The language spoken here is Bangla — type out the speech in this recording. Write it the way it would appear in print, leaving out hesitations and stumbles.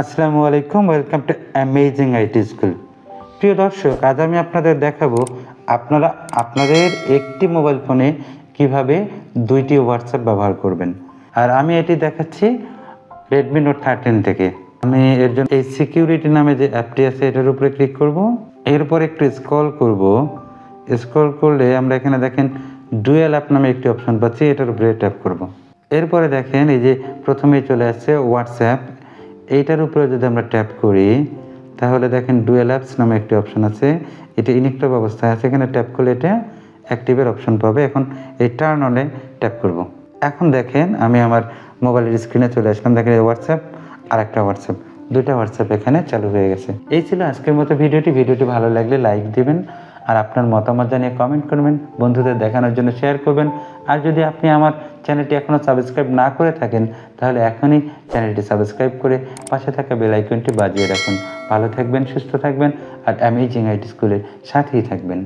আসসালামু আলাইকুম, welcome to amazing IT school. প্রিয় দর্শক, আজ আমি আপনাদের দেখাবো আপনারা আপনাদের একটি মোবাইল ফোনে কিভাবে দুইটি হোয়াটসঅ্যাপ ব্যবহার করবেন। আর আমি এটি দেখাচ্ছি রেডমি নোট 13 থেকে। আমি এর জন্য এই সিকিউরিটি নামে যে অ্যাপটি আছে এটার উপরে ক্লিক করব। এরপর একটু স্ক্রল করব। স্ক্রল করলে আমরা এখানে দেখেন ডুয়েল অ্যাপ নামে একটি অপশন পাচ্ছি, এটার উপরে ট্যাপ করব। এরপরে দেখেন এই যে প্রথমেই চলে আসছে হোয়াটসঅ্যাপ, এইটার উপরে যদি আমরা ট্যাপ করি তাহলে দেখেন ডুয়েল অ্যাপস নামে একটি অপশন আছে, এটা ইনঅ্যাক্টিভ অবস্থায় আছে। এখানে ট্যাপ করলে এটা অ্যাক্টিভের অপশন পাবে। এখন এই টার্ন অনে ট্যাপ করব। এখন দেখেন আমি আমার মোবাইলের স্ক্রিনে চলে আসলাম। দেখেন হোয়াটসঅ্যাপ আর একটা হোয়াটসঅ্যাপ, দুইটা হোয়াটসঅ্যাপ এখানে চালু হয়ে গেছে। এই ছিল আজকের মতো ভিডিওটি ভালো লাগলে লাইক দিবেন আর আপনার মতামত জানিয়ে কমেন্ট করবেন, বন্ধুদের দেখানোর জন্য শেয়ার করবেন। আর যদি আপনি আমার চ্যানেলটি এখনও সাবস্ক্রাইব না করে থাকেন তাহলে এখনই চ্যানেলটি সাবস্ক্রাইব করে পাশে থাকা বেল আইকনটি বাজিয়ে রাখুন। ভালো থাকবেন, সুস্থ থাকবেন আর অ্যামেজিং আইটি স্কুলের সাথেই থাকবেন।